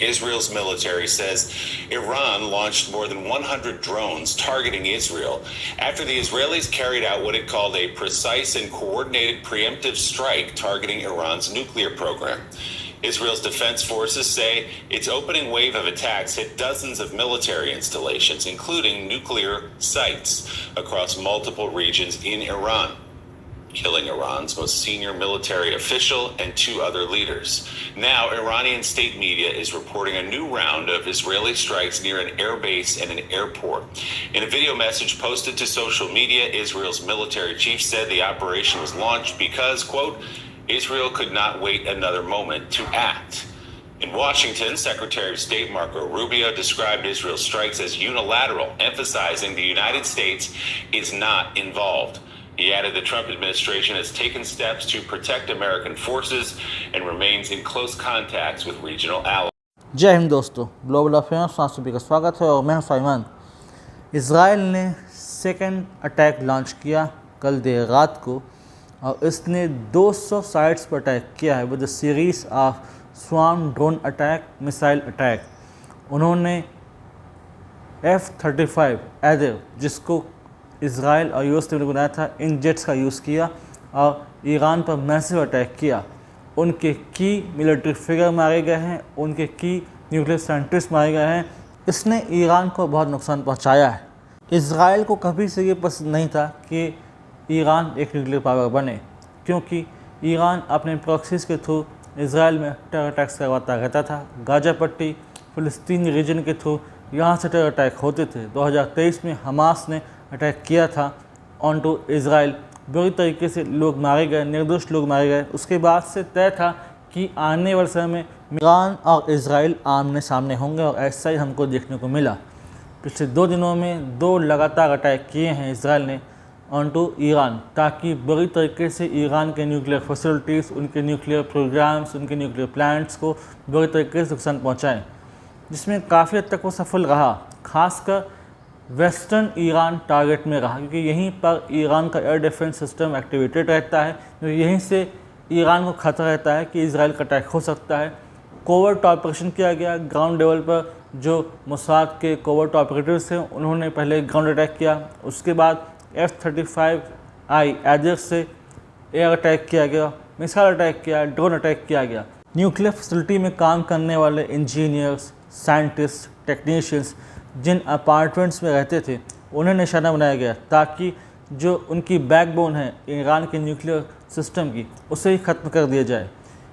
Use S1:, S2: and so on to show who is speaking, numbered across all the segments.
S1: Israel's military says Iran launched more than 100 drones targeting Israel after the Israelis carried out what it called a precise and coordinated preemptive strike targeting Iran's nuclear program. Israel's defense forces say its opening wave of attacks hit dozens of military installations, including nuclear sites, across multiple regions in Iran, killing Iran's most senior military official and 2 other leaders. Now, Iranian state media is reporting a new round of Israeli strikes near an air base and an airport. In a video message posted to social media, Israel's military chief said the operation was launched because, quote, Israel could not wait another moment to act. In Washington, Secretary of State Marco Rubio described Israel's strikes as unilateral, emphasizing the United States is not involved. He added the Trump administration has taken steps to protect American forces and remains in close contacts with regional allies.
S2: जय हिंद दोस्तों, global affairs में आप सभी का स्वागत है और मैं हूं साइमन। इसराइल ने सेकेंड अटैक लॉन्च किया कल देर रात को और इसने 200 साइट्स पर अटैक किया है with a series of swarm drone attack, missile attack. उन्होंने F-35 एडर, जिसको इसराइल और यूएस ने बनाया था, इन जेट्स का यूज़ किया और ईरान पर मैसिव अटैक किया। उनके की मिलिट्री फिगर मारे गए हैं, उनके की न्यूक्लियर साइंटिस्ट मारे गए हैं। इसने ईरान को बहुत नुकसान पहुंचाया है। इसराइल को कभी से ये पसंद नहीं था कि ईरान एक न्यूक्लियर पावर बने, क्योंकि ईरान अपने प्रॉक्सीज़ के थ्रू इसराइल में टेरर अटैक्स करवाता रहता था। गाजा पट्टी, फ़िलिस्तीनी रीजन के थ्रू यहाँ से टेरर अटैक होते थे। 2023 में हमास ने अटैक किया था ऑन टू इसराइल, बुरी तरीके से लोग मारे गए, निर्दोष लोग मारे गए। उसके बाद से तय था कि आने वाले समय में ईरान और इसराइल आमने सामने होंगे और ऐसा ही हमको देखने को मिला। पिछले 2 दिनों में 2 लगातार अटैक किए हैं इसराइल ने ऑन टू ईरान, ताकि बुरी तरीके से ईरान के न्यूक्लियर फैसिलिटीज़, उनके न्यूक्लियर प्रोग्राम्स, उनके न्यूक्लियर प्लांट्स को बुरी तरीके से नुकसान पहुँचाएँ, जिसमें काफ़ी हद तक वो सफल रहा। खासकर वेस्टर्न ईरान टारगेट में रहा, क्योंकि यहीं पर ईरान का एयर डिफेंस सिस्टम एक्टिवेटेड रहता है, क्योंकि यहीं से ईरान को खतरा रहता है कि इसराइल का अटैक हो सकता है। कोवर्ट ऑपरेशन किया गया ग्राउंड लेवल पर। जो मोसाद के कोवर्ट ऑपरेटर्स थे उन्होंने पहले ग्राउंड अटैक किया, उसके बाद F-35I एडर से एयर अटैक किया गया, मिसाइल अटैक किया, ड्रोन अटैक किया गया। न्यूक्लियर फैसिलिटी में काम करने वाले इंजीनियर्स, साइंटिस्ट, टेक्नीशियंस जिन अपार्टमेंट्स में रहते थे उन्हें निशाना बनाया गया, ताकि जो उनकी बैकबोन है ईरान के न्यूक्लियर सिस्टम की, उसे ही ख़त्म कर दिया जाए।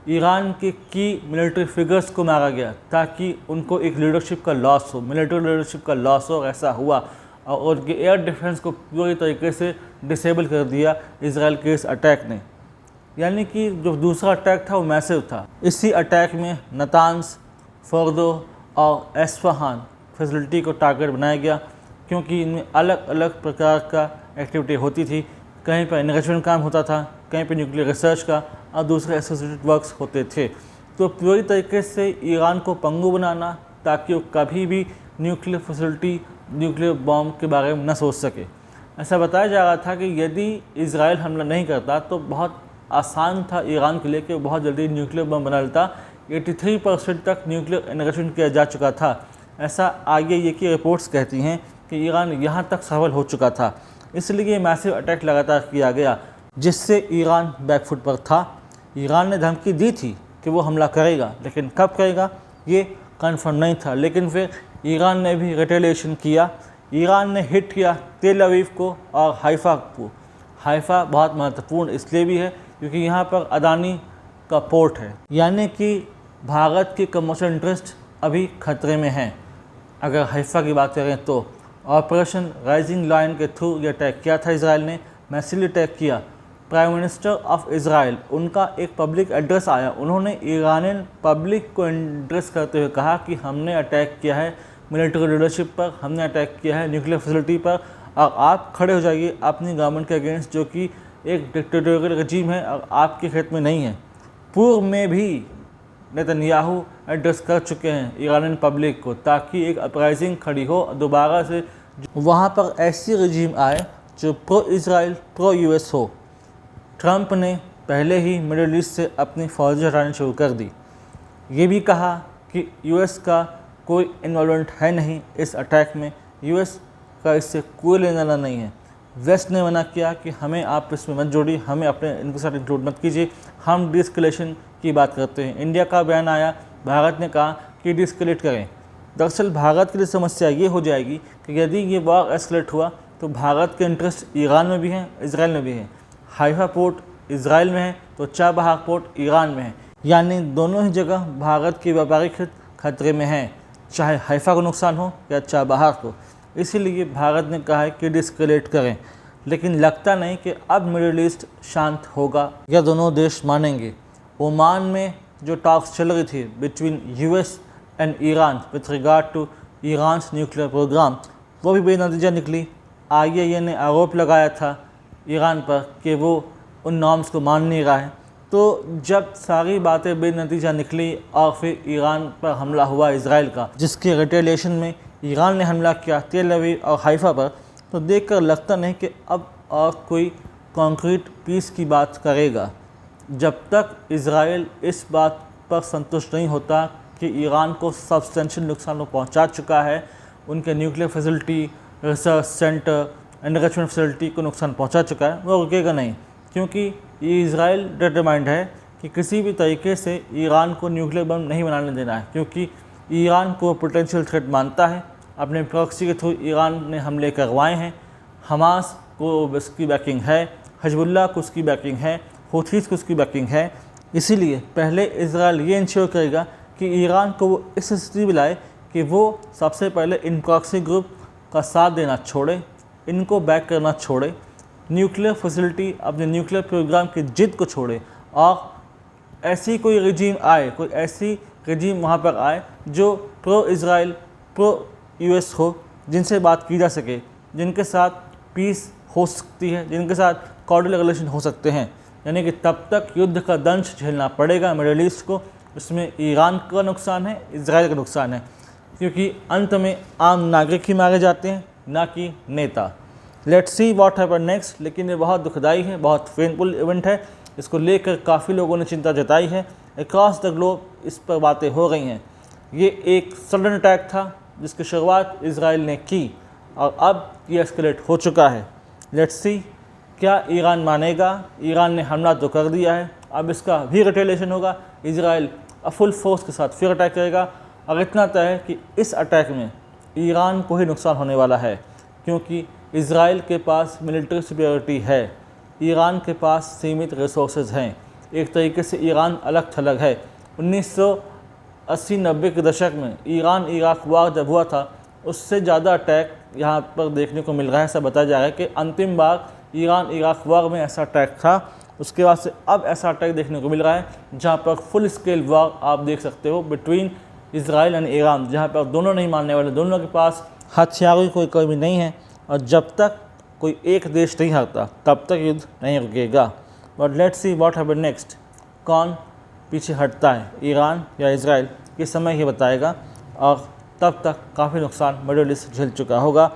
S2: ईरान के की मिलिट्री फिगर्स को मारा गया ताकि उनको एक लीडरशिप का लॉस हो, मिलिट्री लीडरशिप का लॉस हो। ऐसा हुआ और उनके एयर डिफेंस को पूरी तरीके से डिसेबल कर दिया इसराइल के इस अटैक ने। यानी कि जो दूसरा अटैक था वो मैसिव था। इसी अटैक में नतान्स, फर्दो और एस्फहान फैसिलिटी को टारगेट बनाया गया, क्योंकि इनमें अलग अलग प्रकार का एक्टिविटी होती थी। कहीं पर एनरिचमेंट काम होता था, कहीं पर न्यूक्लियर रिसर्च का और दूसरे एसोसिएटेड वर्क्स होते थे। तो पूरी तरीके से ईरान को पंगु बनाना, ताकि वो कभी भी न्यूक्लियर फैसिलिटी, न्यूक्लियर बॉम्ब के बारे में न सोच सके। ऐसा बताया जा रहा था कि यदि इसराइल हमला नहीं करता तो बहुत आसान था ईरान के लिए कि वो बहुत जल्दी न्यूक्लियर बम बना लेता। 83% तक न्यूक्लियर एनरिचमेंट किया जा चुका था। ऐसा आगे ये की रिपोर्ट्स कहती हैं कि ईरान यहाँ तक सफल हो चुका था। इसलिए ये मैसिव अटैक लगातार किया गया, जिससे ईरान बैकफुट पर था। ईरान ने धमकी दी थी कि वो हमला करेगा, लेकिन कब करेगा ये कन्फर्म नहीं था। लेकिन फिर ईरान ने भी रिटेलिएशन किया। ईरान ने हिट किया तेल अवीव को और हाइफा को। हाइफा बहुत महत्वपूर्ण इसलिए भी है क्योंकि यहाँ पर अदानी का पोर्ट है, यानी कि भारत की कमर्शियल इंटरेस्ट अभी खतरे में हैं। अगर हाइफा की बात करें तो ऑपरेशन राइजिंग लायन के थ्रू ये अटैक किया था इसराइल ने, मैसिवली अटैक किया। प्राइम मिनिस्टर ऑफ इसराइल, उनका एक पब्लिक एड्रेस आया, उन्होंने ईरानियन पब्लिक को एड्रेस करते हुए कहा कि हमने अटैक किया है मिलिट्री लीडरशिप पर, हमने अटैक किया है न्यूक्लियर फैसिलिटी पर, और आप खड़े हो जाइए अपनी गवर्नमेंट के अगेंस्ट, जो कि एक डिक्टेटोरियल रजीम है और आपके खेत में नहीं है। पूर्व में भी नेतन्याहू एड्रेस कर चुके हैं ईरानियन पब्लिक को, ताकि एक अपराइजिंग खड़ी हो दोबारा से, वहाँ पर ऐसी रजीम आए जो प्रो इसराइल, प्रो यूएस हो। ट्रंप ने पहले ही मिडिल ईस्ट से अपनी फौज हटानी शुरू कर दी। ये भी कहा कि यूएस का कोई इन्वॉल्वमेंट है नहीं इस अटैक में, यूएस का इससे कोई लेना देना नहीं है। वेस्ट ने मना किया कि हमें आप इसमें मत जोड़िए, हमें अपने इनके साथ इंक्लूड मत कीजिए, हम डिस्कलेशन की बात करते हैं। इंडिया का बयान आया, भारत ने कहा कि डिस्कलेट करें। दरअसल भारत के लिए समस्या ये हो जाएगी कि यदि ये वॉर एस्केलेट हुआ तो भारत के इंटरेस्ट ईरान में भी हैं, इजराइल में भी हैं। हाइफा पोर्ट इजराइल में है तो चाबहार पोर्ट ईरान में है, यानी दोनों ही जगह भारत के व्यापारिक हित खतरे में हैं, चाहे हाइफा को नुकसान हो या चाबहार को। इसीलिए भारत ने कहा है कि डिस्कलेट करें, लेकिन लगता नहीं कि अब मिडिल ईस्ट शांत होगा या दोनों देश मानेंगे। ओमान में जो टॉक्स चल रही थी between US and Iran with regard to Iran's nuclear program, वो भी बेनतीजा निकली। IAEA ने आरोप लगाया था ईरान पर कि वो उन नॉर्म्स को मान नहीं रहा है। तो जब सारी बातें बेनतीजा निकली और फिर ईरान पर हमला हुआ इजराइल का, जिसके रिटेलिएशन में ईरान ने हमला किया तेल अवीव और हाइफा पर, तो देखकर लगता नहीं कि अब और कोई कॉन्क्रीट पीस की बात करेगा। जब तक इजराइल इस बात पर संतुष्ट नहीं होता कि ईरान को सब्सटेंशियल नुकसान वो पहुंचा चुका है, उनके nuclear facility, research centre, enrichment facility को नुकसान पहुंचा चुका है, वो रुकेगा नहीं। क्योंकि ये इजराइल डिटरमाइंड है कि किसी भी तरीके से ईरान को न्यूक्लियर बम नहीं बनाने देना है, क्योंकि ईरान को पोटेंशियल थ्रेट मानता है। अपने प्रॉक्सी के थ्रू ईरान ने हमले करवाए हैं। हमास को उसकी बैकिंग है, हिजबुल्लाह को उसकी बैकिंग है, हूथीस को उसकी बैकिंग है। इसीलिए पहले इजराइल ये इंश्योर करेगा कि ईरान को वो इस स्थिति में लाए कि वो सबसे पहले इन प्रॉक्सी ग्रुप का साथ देना छोड़े, इनको बैक करना छोड़े, न्यूक्लियर फैसिलिटी, अपने न्यूक्लियर प्रोग्राम की जिद को छोड़े, और ऐसी कोई रिजीम आए, कोई ऐसी रिजीम वहाँ पर आए जो प्रो इजराइल, प्रो यूएस हो, जिनसे बात की जा सके, जिनके साथ पीस हो सकती है, जिनके साथ कॉर्डियल रिलेशन हो सकते हैं। यानी कि तब तक युद्ध का दंश झेलना पड़ेगा मिडिल ईस्ट को। इसमें ईरान का नुकसान है, इजराइल का नुकसान है, क्योंकि अंत में आम नागरिक ही मारे जाते हैं, ना कि नेता। Let's see what happen next. लेकिन ये बहुत दुखदाई है, बहुत पेनफुल इवेंट है। इसको लेकर काफ़ी लोगों ने चिंता जताई है। अक्रॉस द ग्लोब इस पर बातें हो रही हैं। ये एक सडन अटैक था जिसकी शुरुआत इजराइल ने की और अब ये एस्केलेट हो चुका है। लेट्स सी क्या ईरान मानेगा। ईरान ने हमला तो कर दिया है, अब इसका भी रिटेलिएशन होगा। इजराइल फुल फोर्स के साथ फिर अटैक करेगा, और इतना तय है कि इस अटैक में ईरान को ही नुकसान होने वाला है, क्योंकि इजराइल के पास मिलिट्री सुपीरियरिटी है, ईरान के पास सीमित रिसोर्सेज हैं। एक तरीके से ईरान अलग थलग है। 1980-90 के दशक में ईरान इराक वार जब हुआ था, उससे ज़्यादा अटैक यहाँ पर देखने को मिल रहा है। ऐसा बताया जा रहा है कि अंतिम बार ईरान इराक वार में ऐसा अटैक था, उसके बाद से अब ऐसा अटैक देखने को मिल रहा है जहाँ पर फुल स्केल वार आप देख सकते हो बिटवीन इजराइल एंड ईरान, जहाँ पर दोनों नहीं मानने वाले, दोनों के पास हथियारों की कोई कमी नहीं है, और जब तक कोई एक देश नहीं हारता तब तक युद्ध नहीं रुकेगा। But let's see what happen next. कौन पीछे हटता है, ईरान या इजराइल, ये समय ही बताएगा, और तब तक काफ़ी नुकसान मिडिल ईस्ट झेल चुका होगा।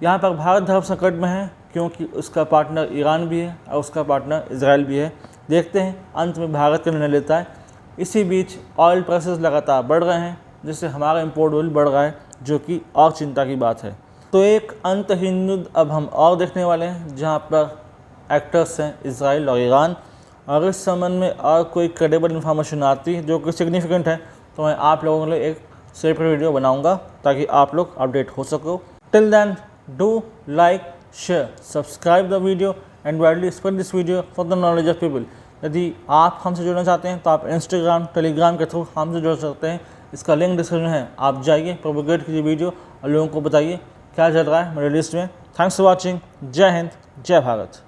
S2: यहाँ पर भारत धर्म संकट में है, क्योंकि उसका पार्टनर ईरान भी है और उसका पार्टनर इजराइल भी है। देखते हैं अंत में भारत का निर्णय लेता है। इसी बीच ऑयल प्राइसेस लगातार बढ़ रहे हैं, जिससे हमारा इम्पोर्ट ऑयल बढ़ रहा है, जो कि और चिंता की बात है। तो एक अंतहीन युद्ध अब हम और देखने वाले हैं, जहाँ पर एक्टर्स हैं इजराइल और ईरान। और इस संबंध में और कोई क्रेडिबल इन्फॉर्मेशन आती है जो कि सिग्निफिकेंट है, तो मैं आप लोगों के लिए एक सेपरेट वीडियो बनाऊंगा ताकि आप लोग अपडेट हो सको। Till then do like, share, subscribe the video and widely spread this video for the knowledge of people. यदि आप हमसे जुड़ना चाहते हैं तो आप इंस्टाग्राम, टेलीग्राम के थ्रू हमसे जुड़ सकते हैं। इसका लिंक डिस्क्रिप्शन है, आप जाइए, प्रोपेगेट कीजिए वीडियो और लोगों को बताइए क्या चल रहा है मिडिल ईस्ट में। Thanks for watching. जय हिंद, जय भारत।